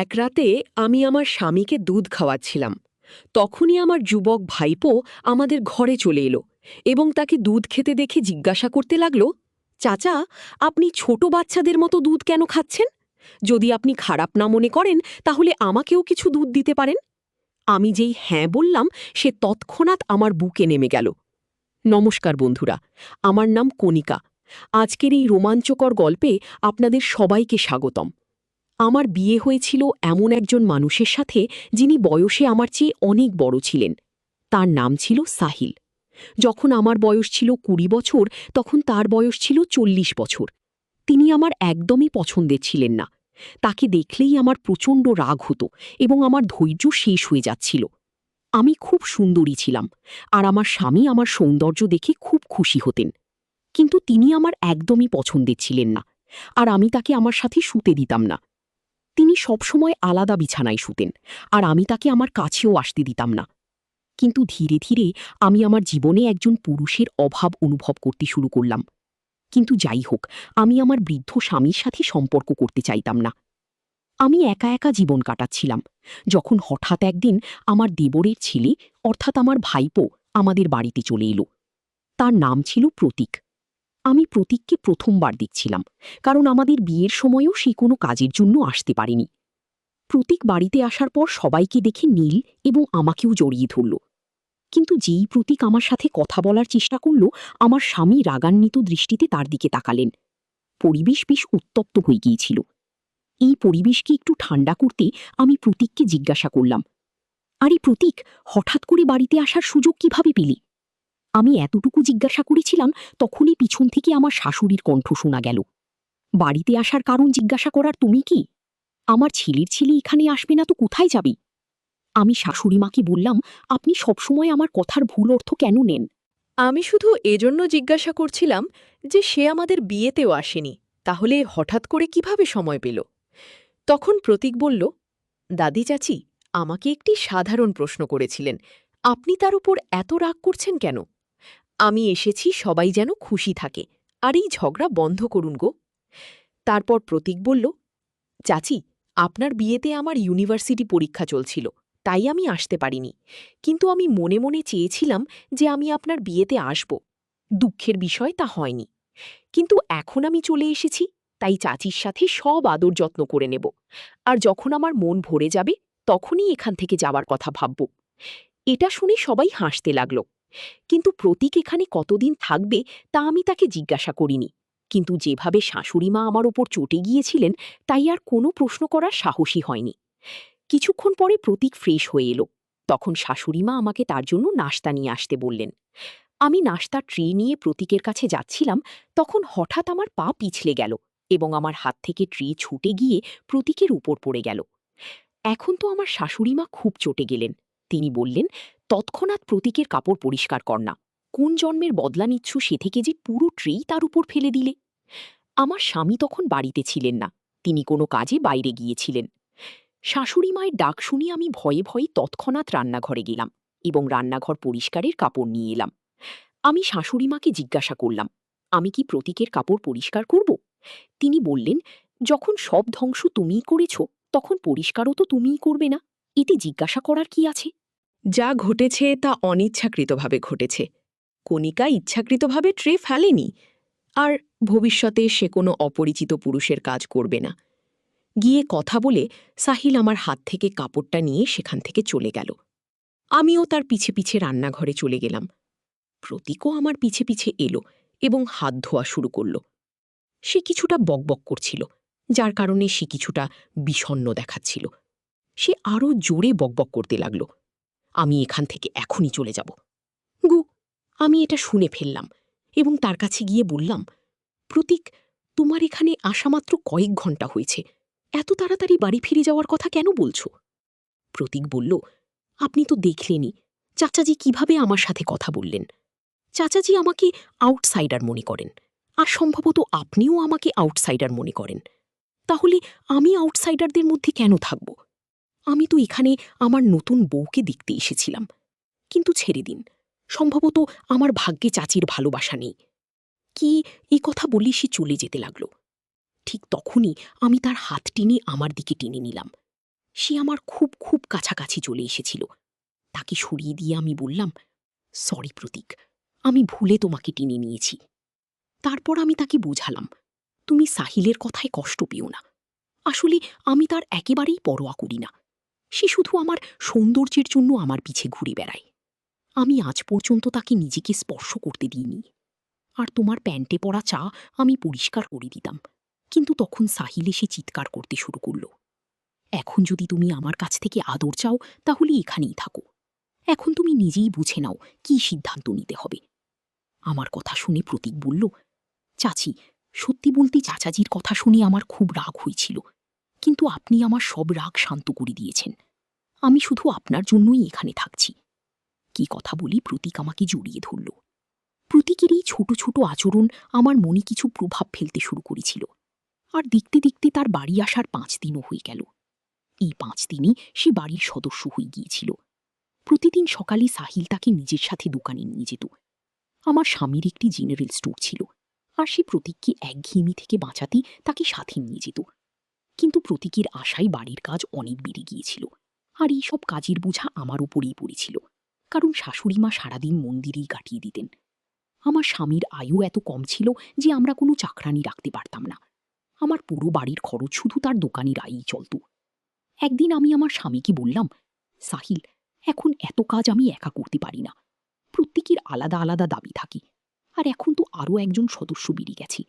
এক রাতে আমি আমার স্বামীকে দুধ খাওয়াচ্ছিলাম। তখনই আমার যুবক ভাইপো আমাদের ঘরে চলে এলো এবং তাকে দুধ খেতে দেখে জিজ্ঞাসা করতে লাগলো, চাচা, আপনি ছোট বাচ্চাদের মতো দুধ কেন খাচ্ছেন? যদি আপনি খারাপ না মনে করেন তাহলে আমাকেও কিছু দুধ দিতে পারেন। আমি যেই হ্যাঁ বললাম, সে তৎক্ষণাৎ আমার বুকে নেমে গেল। নমস্কার বন্ধুরা, আমার নাম কণিকা। আজকের এই রোমাঞ্চকর গল্পে আপনাদের সবাইকে স্বাগতম। আমার বিয়ে হয়েছিল এমন একজন মানুষের সাথে যিনি বয়সে আমার চেয়ে অনেক বড় ছিলেন। তার নাম ছিল সাহিল। যখন আমার বয়স ছিল ২০ বছর, তখন তার বয়স ছিল ৪০ বছর। তিনি আমার একদমই পছন্দের ছিলেন না। তাকে দেখলেই আমার প্রচণ্ড রাগ হতো এবং আমার ধৈর্য শেষ হয়ে যাচ্ছিল। আমি খুব সুন্দরী ছিলাম, আর আমার স্বামী আমার সৌন্দর্য দেখে খুব খুশি হতেন। কিন্তু তিনি আমার একদমই পছন্দের ছিলেন না, আর আমি তাকে আমার সাথে শুতে দিতাম না। তিনি সবসময় আলাদা বিছানায় শুতেন, আর আমি তাকে আমার কাছেও আসতে দিতাম না। কিন্তু ধীরে ধীরে আমি আমার জীবনে একজন পুরুষের অভাব অনুভব করতে শুরু করলাম। কিন্তু যাই হোক, আমি আমার বৃদ্ধ স্বামীর সাথে সম্পর্ক করতে চাইতাম না। আমি একা একা জীবন কাটাচ্ছিলাম, যখন হঠাৎ একদিন আমার দেবরের ছেলে, অর্থাৎ আমার ভাইপো, আমাদের বাড়িতে চলে এলো। তার নাম ছিল প্রতীক। আমি প্রতীককে প্রথমবার দেখছিলাম, কারণ আমাদের বিয়ের সময়ও সে কোনো কাজের জন্য আসতে পারেনি। প্রতীক বাড়িতে আসার পর সবাইকে দেখে নীল এবং আমাকেও জড়িয়ে ধরল। কিন্তু যেই প্রতীক আমার সাথে কথা বলার চেষ্টা করল, আমার স্বামী রাগান্বিত দৃষ্টিতে তার দিকে তাকালেন। পরিবেশ বেশ উত্তপ্ত হয়ে গিয়েছিল। এই পরিবেশকে একটু ঠান্ডা করতে আমি প্রতীককে জিজ্ঞাসা করলাম, আরে প্রতীক, হঠাৎ করে বাড়িতে আসার সুযোগ কিভাবে পেলি? আমি এতটুকু জিজ্ঞাসা করেছিলাম, তখনই পিছন থেকে আমার শাশুড়ির কণ্ঠ শোনা গেল। বাড়িতে আসার কারণ জিজ্ঞাসা করার তুমি কি? আমার ছেলের ছেলে এখানে আসবে না তো কোথায় যাবে? আমি শাশুড়িমাকে বললাম, আপনি সবসময় আমার কথার ভুল অর্থ কেন নেন? আমি শুধু এজন্য জিজ্ঞাসা করছিলাম যে সে আমাদের বিয়েতেও আসেনি, তাহলে হঠাৎ করে কিভাবে সময় পেল? তখন প্রতীক বলল, দাদি চাচি আমাকে একটি সাধারণ প্রশ্ন করেছিলেন, আপনি তার উপর এত রাগ করছেন কেন? আমি এসেছি সবাই যেন খুশি থাকে, আর এই ঝগড়া বন্ধ করুন গো। তারপর প্রতীক বলল, চাচি, আপনার বিয়েতে আমার ইউনিভার্সিটি পরীক্ষা চলছিল, তাই আমি আসতে পারিনি। কিন্তু আমি মনে মনে চেয়েছিলাম যে আমি আপনার বিয়েতে আসব। দুঃখের বিষয় তা হয়নি। কিন্তু এখন আমি চলে এসেছি, তাই চাচির সাথে সব আদর যত্ন করে নেব। আর যখন আমার মন ভরে যাবে, তখনই এখান থেকে যাওয়ার কথা ভাবব। এটা শুনে সবাই হাসতে লাগল। কিন্তু প্রতীক এখানে কতদিন থাকবে তা আমি তাকে জিজ্ঞাসা করিনি। কিন্তু যেভাবে শাশুড়িমা আমার ওপর চটে গিয়েছিলেন, তাই আর কোনো প্রশ্ন করার সাহসী হয়নি। কিছুক্ষণ পরে প্রতীক ফ্রেশ হয়ে এলো। তখন শাশুড়িমা আমাকে তার জন্য নাশতা নিয়ে আসতে বললেন। আমি নাশতার ট্রে নিয়ে প্রতীকের কাছে যাচ্ছিলাম, তখন হঠাৎ আমার পা পিছলে গেল এবং আমার হাত থেকে ট্রে ছুটে গিয়ে প্রতীকের উপর পড়ে গেল। এখন তো আমার শাশুড়িমা খুব চটে গেলেন। তিনি বললেন, তৎক্ষণাৎ প্রতীকের কাপড় পরিষ্কার কর না। কোন জন্মের বদলা নিচ্ছ সে থেকে যে পুরো ট্রেই তার উপর ফেলে দিলে? আমার স্বামী তখন বাড়িতে ছিলেন না, তিনি কোনো কাজে বাইরে গিয়েছিলেন। শাশুড়ি মায়ের ডাক শুনে আমি ভয়ে ভয়ে তৎক্ষণাৎ রান্নাঘরে গেলাম এবং রান্নাঘর পরিষ্কারের কাপড় নিয়ে এলাম। আমি শাশুড়িমাকে জিজ্ঞাসা করলাম, আমি কি প্রতীকের কাপড় পরিষ্কার করব? তিনি বললেন, যখন সব ধ্বংস তুমিই করেছ, তখন পরিষ্কারও তো তুমিই করবে না, এতে জিজ্ঞাসা করার কি আছে? যা ঘটেছে তা অনিচ্ছাকৃতভাবে ঘটেছে। কণিকা ইচ্ছাকৃতভাবে ট্রে ফেলেনি, আর ভবিষ্যতে সে কোনো অপরিচিত পুরুষের কাজ করবে না। গিয়ে কথা বলে সাহিল আমার হাত থেকে কাপড়টা নিয়ে সেখান থেকে চলে গেল। আমিও তার পিছে পিছে রান্নাঘরে চলে গেলাম। প্রতীকও আমার পিছে পিছে এলো এবং হাত ধোয়া শুরু করল। সে কিছুটা বকবক করছিল, যার কারণে সে কিছুটা বিষণ্ণ দেখাচ্ছিল। সে আরও জোরে বকবক করতে লাগল, আমি এখান থেকে এখনই চলে যাব। গু, আমি এটা শুনে ফেললাম এবং তার কাছে গিয়ে বললাম, প্রতীক, তোমার এখানে আসা মাত্র কয়েক ঘন্টা হয়েছে, এত তাড়াতাড়ি বাড়ি ফিরে যাওয়ার কথা কেন বলছো? প্রতীক বলল, আপনি তো দেখলেনই চাচাজি কিভাবে আমার সাথে কথা বললেন। চাচাজি আমাকে আউটসাইডার মনে করেন, আর সম্ভবত আপনিও আমাকে আউটসাইডার মনে করেন। তাহলে আমি আউটসাইডারদের মধ্যে কেন থাকব? আমি তো এখানে আমার নতুন বউকে দেখতে এসেছিলাম। কিন্তু ছেড়ে দিন, সম্ভবত আমার ভাগ্যে চাচির ভালোবাসা নেই। কি, এই কথা বলি সে চলে যেতে লাগল। ঠিক তখনই আমি তার হাত টেনে আমার দিকে টেনে নিলাম। সে আমার খুব খুব কাছাকাছি চলে এসেছিল। তাকে সরিয়ে দিয়ে আমি বললাম, সরি প্রতীক, আমি ভুলে তোমাকে টেনে নিয়েছি। তারপর আমি তাকে বোঝালাম, তুমি সাহিলের কথায় কষ্ট পেও না। আসলে আমি তার একেবারেই পরোয়া করি না। সে শুধু আমার সৌন্দর্যের জন্য আমার পিছে ঘুরে বেড়ায়। আমি আজ পর্যন্ত তাকে নিজেকে স্পর্শ করতে দিইনি। আর তোমার প্যান্টে পরা চা আমি পরিষ্কার করে দিতাম, কিন্তু তখন সাহিল এসে চিৎকার করতে শুরু করল। এখন যদি তুমি আমার কাছ থেকে আদর চাও তাহলে এখানেই থাকো। এখন তুমি নিজেই বুঝে নাও কি সিদ্ধান্ত নিতে হবে। আমার কথা শুনে প্রতীক বলল, চাচি, সত্যি বলতে চাচাজির কথা শুনে আমার খুব রাগ হয়েছিল, কিন্তু আপনি আমার সব রাগ শান্ত করে দিয়েছেন। আমি শুধু আপনার জন্যই এখানে থাকছি। কি কথা বলি প্রতীক আমাকে জড়িয়ে ধরল। প্রতীকের এই ছোট ছোট আচরণ আমার মনে কিছু প্রভাব ফেলতে শুরু করেছিল। আর দেখতে দেখতে তার বাড়ি আসার 5 দিনও হয়ে গেল। এই 5 দিনই সে বাড়ির সদস্য হয়ে গিয়েছিল। প্রতিদিন সকালে সাহিল তাকে নিজের সাথে দোকানে নিয়ে যেত। আমার স্বামীর একটি জেনারেল স্টোর ছিল, আর সে প্রতীককে একঘেয়েমি থেকে বাঁচাতে তাকে সাথে নিয়ে যেত। কিন্তু প্রতীকের আশায় বাড়ির কাজ অনেক বেড়ে গিয়েছিল, আর এই সব কাজের বোঝা আমার উপরেই পড়েছিল, কারণ শাশুড়িমা সারাদিন মন্দিরেই কাটিয়ে দিতেন। আমার স্বামীর আয়ু এত কম ছিল যে আমরা কোনো চাকরানি রাখতে পারতাম না। আমার পুরো বাড়ির খরচ শুধু তার দোকানের আয়ই চলত। একদিন আমি আমার স্বামীকে বললাম, সাহিল, এখন এত কাজ আমি একা করতে পারি না। প্রত্যেকের আলাদা আলাদা দাবি থাকে, আর এখন তো আরও একজন সদস্য বেড়ে গেছে।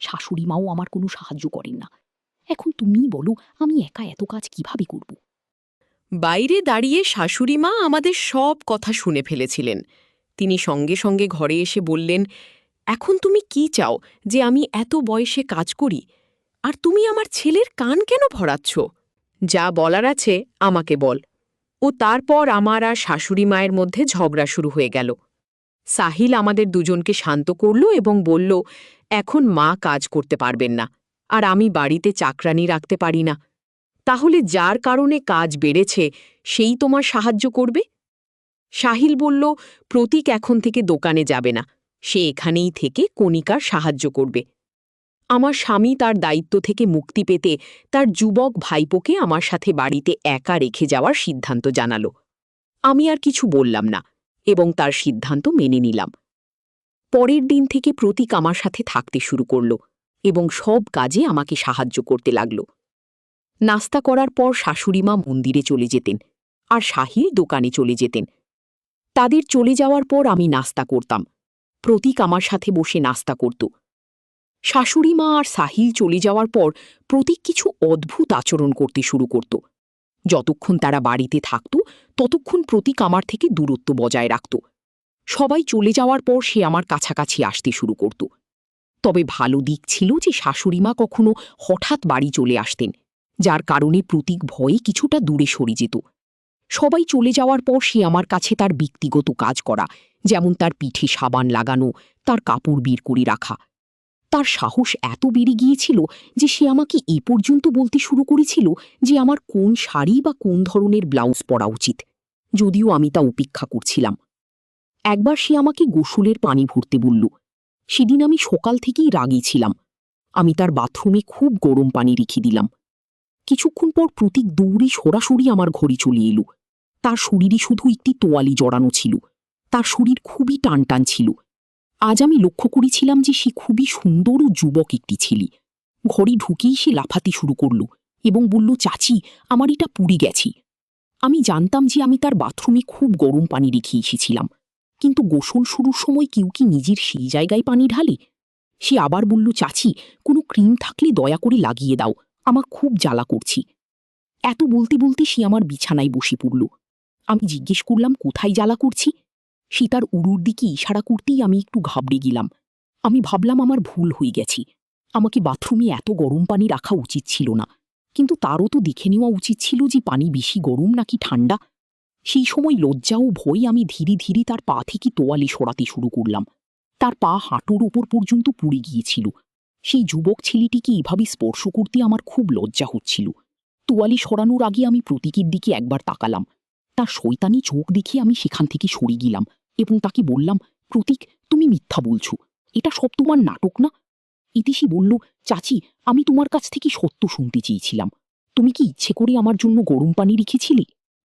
শাশুড়ি মাও আমার কোনো সাহায্য করেন না। এখন তুমিই বলো, আমি একা এত কাজ কিভাবে করব? বাইরে দাঁড়িয়ে শাশুড়ি মা আমাদের সব কথা শুনে ফেলেছিলেন। তিনি সঙ্গে সঙ্গে ঘরে এসে বললেন, এখন তুমি কি চাও যে আমি এত বয়সে কাজ করি? আর তুমি আমার ছেলের কান কেন ভরাচ্ছ? যা বলার আছে আমাকে বল। ও তারপর আমার আর শাশুড়ি মায়ের মধ্যে ঝগড়া শুরু হয়ে গেল। সাহিল আমাদের দুজনকে শান্ত করল এবং বলল, এখন মা কাজ করতে পারবেন না, আর আমি বাড়িতে চাকরানি রাখতে পারি না। তাহলে যার কারণে কাজ বেড়েছে সেই তোমার সাহায্য করবে? সাহিল বলল, প্রতীক এখন থেকে দোকানে যাবে না, সে এখানেই থেকে কণিকার সাহায্য করবে। আমার স্বামী তার দায়িত্ব থেকে মুক্তি পেতে তার যুবক ভাইপোকে আমার সাথে বাড়িতে একা রেখে যাওয়ার সিদ্ধান্ত জানালো। আমি আর কিছু বললাম না এবং তার সিদ্ধান্ত মেনে নিলাম। পরের দিন থেকে প্রতীক আমার সাথে থাকতে শুরু করল এবং সব কাজে আমাকে সাহায্য করতে লাগল। নাস্তা করার পর শাশুড়িমা মন্দিরে চলে যেতেন, আর সাহিল দোকানে চলে যেতেন। তাদের চলে যাওয়ার পর আমি নাস্তা করতাম। প্রতীক আমার সাথে বসে নাস্তা করত। শাশুড়িমা আর সাহিল চলে যাওয়ার পর প্রতীক কিছু অদ্ভুত আচরণ করতে শুরু করত। যতক্ষণ তারা বাড়িতে থাকত ততক্ষণ প্রতীক আমার থেকে দূরত্ব বজায় রাখত। সবাই চলে যাওয়ার পর সে আমার কাছাকাছি আসতে শুরু করত। তবে ভালো দিক ছিল যে শাশুড়িমা কখনো হঠাৎ বাড়ি চলে আসতেন, যার কারণে প্রতীক ভয়ে কিছুটা দূরে সরে যেত। সবাই চলে যাওয়ার পর সে আমার কাছে তার ব্যক্তিগত কাজ করা, যেমন তার পিঠে সাবান লাগানো, তার কাপড় বের করে রাখা। তার সাহস এত বেড়ে গিয়েছিল যে সে আমাকে এ পর্যন্ত বলতে শুরু করেছিল যে আমার কোন শাড়ি বা কোন ধরনের ব্লাউজ পরা উচিত, যদিও আমি তা উপেক্ষা করছিলাম। একবার সে আমাকে গোসলের পানি ভরতে বলল। সেদিন আমি সকাল থেকেই রাগী ছিলাম। আমি তার বাথরুমে খুব গরম পানি রেখে দিলাম। কিছুক্ষণ পর প্রতীক দৌড়ে সরাসরি আমার ঘরে চলে এলো। তার শরীরে শুধু একটি তোয়ালি জড়ানো ছিল। তার শরীর খুবই টানটান ছিল। আজ আমি লক্ষ্য করেছিলাম যে সে খুবই সুন্দর ও যুবক একটি ছেলে। ঘরে ঢুকেই সে লাফাতে শুরু করল এবং বলল, চাচি, আমার এটা পুড়ে গেছে। আমি জানতাম যে আমি তার বাথরুমে খুব গরম পানি রেখে এসেছিলাম, কিন্তু গোসল শুরুর সময় কেউ কি নিজের সেই জায়গায় পানি ঢালে? সে আবার বলল, চাচি, কোনো ক্রিম থাকলে দয়া করে লাগিয়ে দাও, আমার খুব জ্বালা করছি। এত বলতে বলতে সে আমার বিছানায় বসে পড়ল। আমি জিজ্ঞেস করলাম, কোথায় জ্বালা করছি? সে তার উড়ুর দিকে ইশারা করতেই আমি একটু ঘাবড়ে গেলাম। আমি ভাবলাম আমার ভুল হয়ে গেছে। আমাকে বাথরুমে এত গরম পানি রাখা উচিত ছিল না, কিন্তু তারও তো দেখে নেওয়া উচিত ছিল যে পানি বেশি গরম নাকি ঠান্ডা। সেই সময় লজ্জা ও ভয় আমি ধীরে ধীরে তার পা থেকে তোয়ালে সরাতে শুরু করলাম। তার পা হাঁটুর ওপর পর্যন্ত পুড়ে গিয়েছিল। সেই যুবক ছেলেটিকে এভাবে স্পর্শ করতে আমার খুব লজ্জা হচ্ছিল। তোয়ালে সরানোর আগে আমি প্রতীকের দিকে একবার তাকালাম। তার শয়তানি চোখ দেখে আমি সেখান থেকে সরে গেলাম এবং তাকে বললাম, প্রতীক, তুমি মিথ্যা বলছো, এটা সব তোমার নাটক না? ইতিশি বলল, চাচি, আমি তোমার কাছ থেকে সত্য শুনতে চেয়েছিলাম। তুমি কি ইচ্ছে করে আমার জন্য গরম পানি রেখেছিলে?